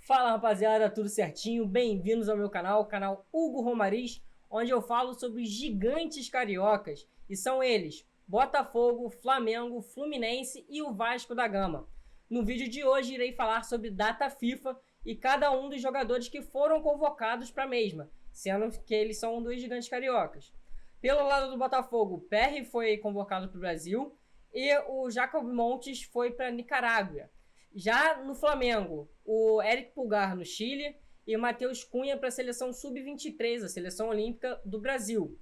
Fala rapaziada, tudo certinho? Bem-vindos ao meu canal, o canal Hugo Romariz, onde eu falo sobre gigantes cariocas, e são eles, Botafogo, Flamengo, Fluminense e o Vasco da Gama. No vídeo de hoje irei falar sobre data FIFA e cada um dos jogadores que foram convocados para a mesma, sendo que eles são dois gigantes cariocas. Pelo lado do Botafogo, o Perry foi convocado para o Brasil e o Jacob Montes foi para Nicarágua. Já no Flamengo, o Eric Pulgar no Chile e o Matheus Cunha para a seleção sub-23, a seleção olímpica do Brasil.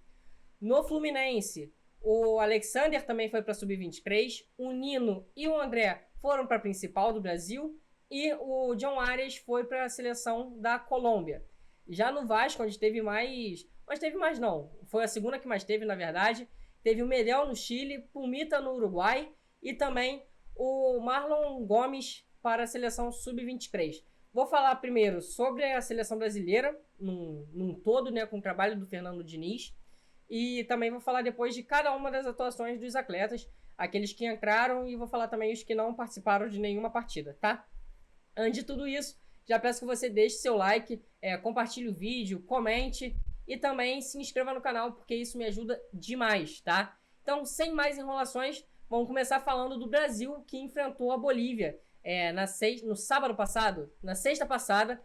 No Fluminense, o Alexander também foi para a sub-23, o Nino e o André foram para a principal do Brasil e o John Arias foi para a seleção da Colômbia. Já no Vasco, onde teve mais... Mas teve mais não, foi a segunda que mais teve na verdade. Teve o Medel no Chile, Pumita no Uruguai e também o Marlon Gomes para a seleção sub-23. Vou falar primeiro sobre a seleção brasileira, num todo, né, com o trabalho do Fernando Diniz. E também vou falar depois de cada uma das atuações dos atletas, aqueles que entraram, e vou falar também os que não participaram de nenhuma partida, tá? Antes de tudo isso, já peço que você deixe seu like, compartilhe o vídeo, comente e também se inscreva no canal, porque isso me ajuda demais, tá? Então, sem mais enrolações, vamos começar falando do Brasil, que enfrentou a Bolívia no sábado passado, na sexta passada,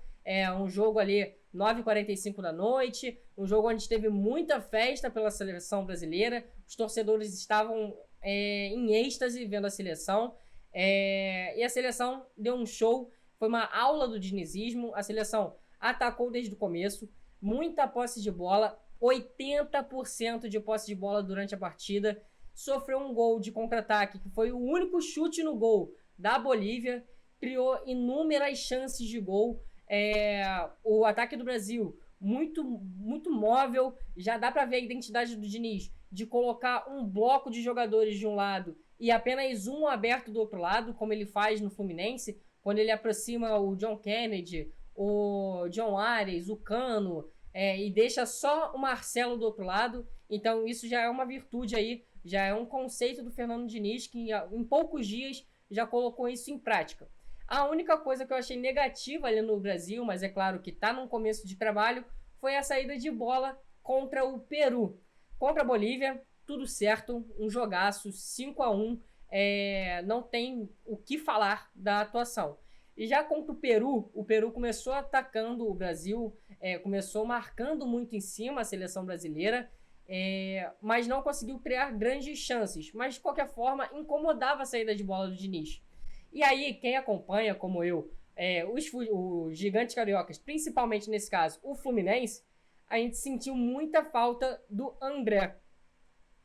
um jogo ali 9h45 da noite, um jogo onde teve muita festa pela seleção brasileira, os torcedores estavam em êxtase vendo a seleção, e a seleção deu um show, foi uma aula do dinizismo, a seleção atacou desde o começo, muita posse de bola, 80% de posse de bola durante a partida, sofreu um gol de contra-ataque, que foi o único chute no gol da Bolívia, criou inúmeras chances de gol. O ataque do Brasil, muito móvel, já dá para ver a identidade do Diniz, de colocar um bloco de jogadores de um lado e apenas um aberto do outro lado, como ele faz no Fluminense, quando ele aproxima o John Kennedy, o John Arias, o Cano, e deixa só o Marcelo do outro lado. Então isso já é uma virtude aí, já é um conceito do Fernando Diniz, que em poucos dias já colocou isso em prática. A única coisa que eu achei negativa ali no Brasil, mas é claro que está num começo de trabalho, foi a saída de bola contra o Peru. Contra a Bolívia, tudo certo, um jogaço, 5-1, não tem o que falar da atuação. E já contra o Peru começou atacando o Brasil, começou marcando muito em cima a seleção brasileira, mas não conseguiu criar grandes chances, mas de qualquer forma incomodava a saída de bola do Diniz. E aí quem acompanha, como eu, os gigantes cariocas, principalmente nesse caso o Fluminense, a gente sentiu muita falta do André.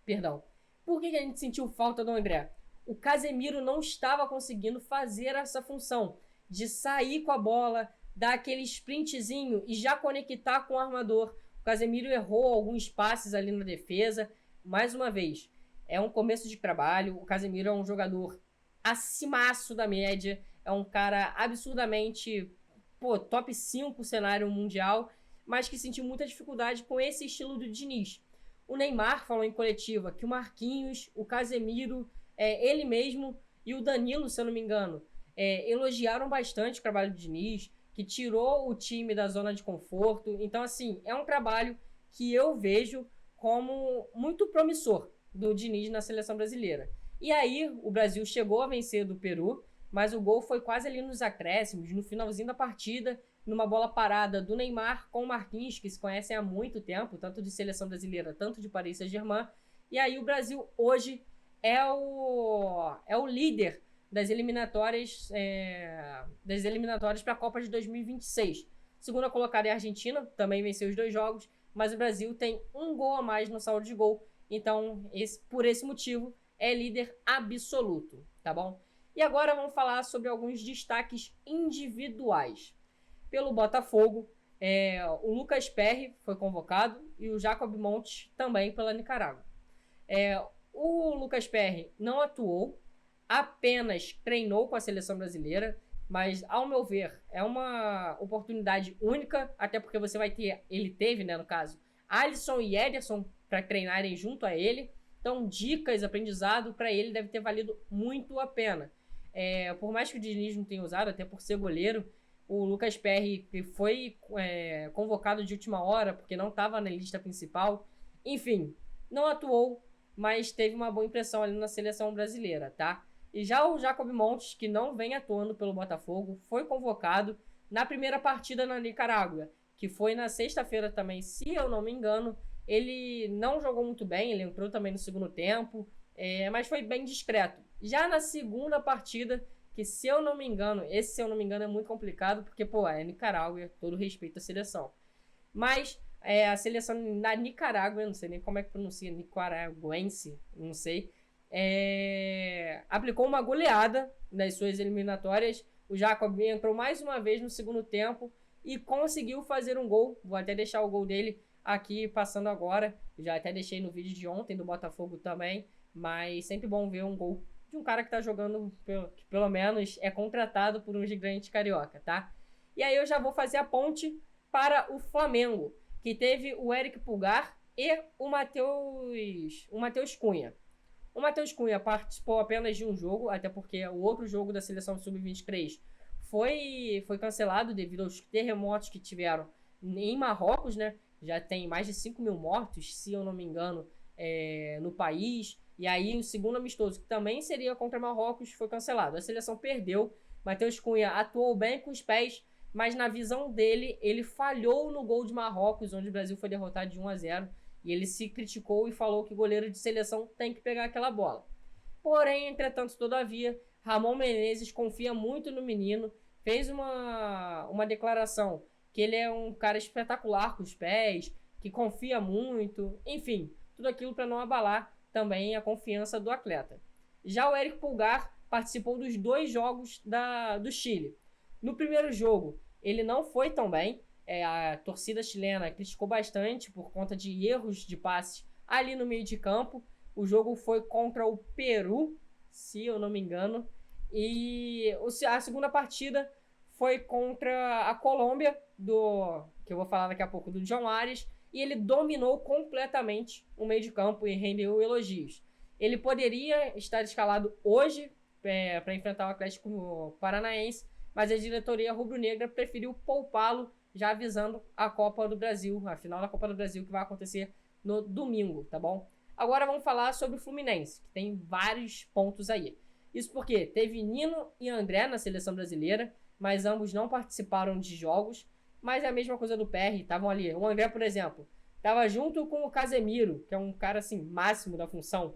Perdão. Por que a gente sentiu falta do André? O Casemiro não estava conseguindo fazer essa função de sair com a bola, dar aquele sprintzinho e já conectar com o armador. O Casemiro errou alguns passes ali na defesa. Mais uma vez, é um começo de trabalho. O Casemiro é um jogador acimaço da média. É um cara absurdamente top 5 cenário mundial, mas que sentiu muita dificuldade com esse estilo do Diniz. O Neymar falou em coletiva que o Marquinhos, o Casemiro, ele mesmo e o Danilo, se eu não me engano, elogiaram bastante o trabalho do Diniz, que tirou o time da zona de conforto. Então, assim, é um trabalho que eu vejo como muito promissor do Diniz na seleção brasileira. E aí, o Brasil chegou a vencer do Peru, mas o gol foi quase ali nos acréscimos, no finalzinho da partida, numa bola parada do Neymar com o Marquinhos, que se conhecem há muito tempo, tanto de seleção brasileira, tanto de Paris Saint-Germain. E aí o Brasil hoje é o líder das eliminatórias para a Copa de 2026. Segunda colocada é a Argentina, também venceu os 2 jogos, mas o Brasil tem um gol a mais no saldo de gol, então por esse motivo é líder absoluto, tá bom? E agora vamos falar sobre alguns destaques individuais. Pelo Botafogo, o Lucas Perry foi convocado e o Jacob Montes também pela Nicarágua. O Lucas Perry não atuou, apenas treinou com a seleção brasileira, mas ao meu ver é uma oportunidade única, até porque você vai ter, ele teve, né, no caso, Alisson e Ederson para treinarem junto a ele. Então dicas, aprendizado para ele deve ter valido muito a pena. Por mais que o Diniz não tenha usado, até por ser goleiro, o Lucas Perry, que foi convocado de última hora, porque não estava na lista principal. Enfim, não atuou, mas teve uma boa impressão ali na seleção brasileira, tá? E já o Jacob Montes, que não vem atuando pelo Botafogo, foi convocado na primeira partida na Nicarágua, que foi na sexta-feira também, se eu não me engano. Ele não jogou muito bem, ele entrou também no segundo tempo, mas foi bem discreto. Já na segunda partida, que se eu não me engano é muito complicado, porque, é Nicarágua, todo respeito à seleção. Mas a seleção da Nicarágua, eu não sei nem como é que pronuncia, nicaraguense, não sei, aplicou uma goleada nas suas eliminatórias. O Jacob entrou mais uma vez no segundo tempo e conseguiu fazer um gol. Vou até deixar o gol dele aqui passando agora. Já até deixei no vídeo de ontem do Botafogo também, mas sempre bom ver um gol de um cara que tá jogando, que pelo menos é contratado por um gigante carioca, tá? E aí eu já vou fazer a ponte para o Flamengo, que teve o Eric Pulgar e o Matheus Cunha. O Matheus Cunha participou apenas de um jogo, até porque o outro jogo da seleção sub-23 foi cancelado devido aos terremotos que tiveram em Marrocos, né? Já tem mais de 5 mil mortos, se eu não me engano, no país. E aí o segundo amistoso, que também seria contra Marrocos, foi cancelado. A seleção perdeu. Matheus Cunha atuou bem com os pés, mas na visão dele, ele falhou no gol de Marrocos, onde o Brasil foi derrotado de 1-0. E ele se criticou e falou que o goleiro de seleção tem que pegar aquela bola. Porém, entretanto, todavia, Ramon Menezes confia muito no menino. Fez uma declaração que ele é um cara espetacular com os pés, que confia muito. Enfim, tudo aquilo para não abalar também a confiança do atleta. Já o Eric Pulgar participou dos 2 jogos do Chile. No primeiro jogo, ele não foi tão bem. A torcida chilena criticou bastante por conta de erros de passes ali no meio de campo. O jogo foi contra o Peru, se eu não me engano. E a segunda partida foi contra a Colômbia, que eu vou falar daqui a pouco, do John Arias. E ele dominou completamente o meio de campo e rendeu elogios. Ele poderia estar escalado hoje para enfrentar o Atlético Paranaense, mas a diretoria rubro-negra preferiu poupá-lo, já avisando a Copa do Brasil, a final da Copa do Brasil, que vai acontecer no domingo, tá bom? Agora vamos falar sobre o Fluminense, que tem vários pontos aí. Isso porque teve Nino e André na seleção brasileira, mas ambos não participaram de jogos. Mas é a mesma coisa do PR, estavam ali. O André, por exemplo, estava junto com o Casemiro, que é um cara assim, máximo da função.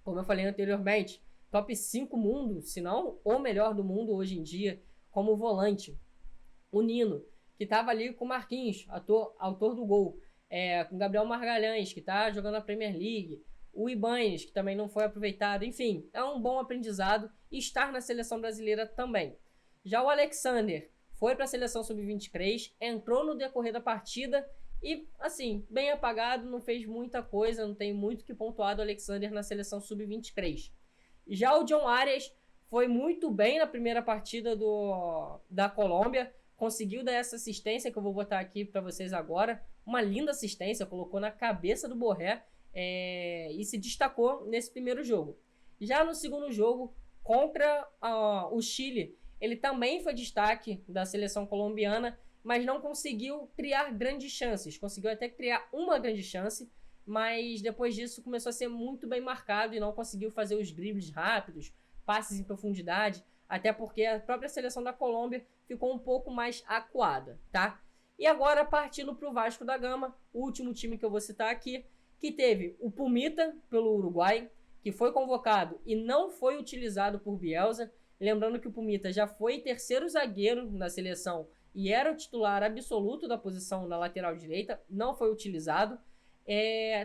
Como eu falei anteriormente, top 5 mundo, se não o melhor do mundo hoje em dia, como volante. O Nino, que estava ali com o Marquinhos, autor do gol. Com o Gabriel Magalhães, que está jogando na Premier League. O Ibanes, que também não foi aproveitado. Enfim, é um bom aprendizado estar na seleção brasileira também. Já o Alexander foi para a seleção sub-23, entrou no decorrer da partida e, assim, bem apagado, não fez muita coisa, não tem muito que pontuar do Alexander na seleção sub-23. Já o John Arias foi muito bem na primeira partida da Colômbia, conseguiu dar essa assistência que eu vou botar aqui para vocês agora, uma linda assistência, colocou na cabeça do Borré e se destacou nesse primeiro jogo. Já no segundo jogo, contra o Chile, ele também foi destaque da seleção colombiana, mas não conseguiu criar grandes chances. Conseguiu até criar uma grande chance, mas depois disso começou a ser muito bem marcado e não conseguiu fazer os dribles rápidos, passes em profundidade, até porque a própria seleção da Colômbia ficou um pouco mais acuada, tá? E agora partindo para o Vasco da Gama, o último time que eu vou citar aqui, que teve o Pumita pelo Uruguai, que foi convocado e não foi utilizado por Bielsa. Lembrando que o Pumita já foi terceiro zagueiro na seleção e era o titular absoluto da posição na lateral direita, não foi utilizado.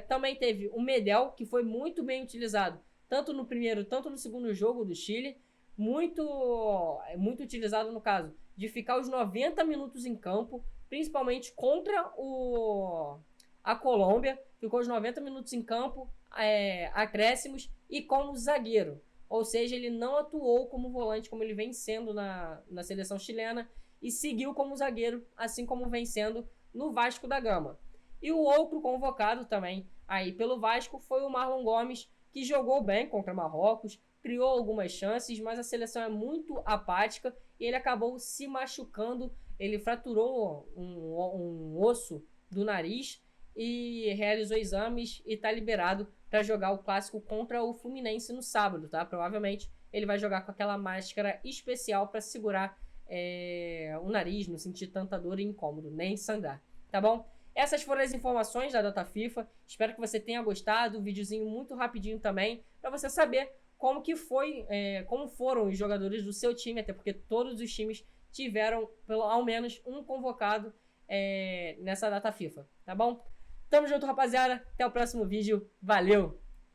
Também teve o Medel, que foi muito bem utilizado, tanto no primeiro, tanto no segundo jogo do Chile, muito utilizado no caso de ficar os 90 minutos em campo, principalmente contra a Colômbia, ficou os 90 minutos em campo, acréscimos e como zagueiro. Ou seja, ele não atuou como volante, como ele vem sendo na seleção chilena, e seguiu como zagueiro, assim como vem sendo no Vasco da Gama. E o outro convocado também aí pelo Vasco foi o Marlon Gomes, que jogou bem contra Marrocos, criou algumas chances, mas a seleção é muito apática e ele acabou se machucando. Ele fraturou um osso do nariz e realizou exames e está liberado para jogar o clássico contra o Fluminense no sábado, tá? Provavelmente ele vai jogar com aquela máscara especial para segurar o nariz, não sentir tanta dor e incômodo, nem sangrar, tá bom? Essas foram as informações da data FIFA. Espero que você tenha gostado. Um videozinho muito rapidinho também, para você saber como que foi, como foram os jogadores do seu time, até porque todos os times tiveram ao menos um convocado nessa data FIFA, tá bom? Tamo junto, rapaziada. Até o próximo vídeo. Valeu!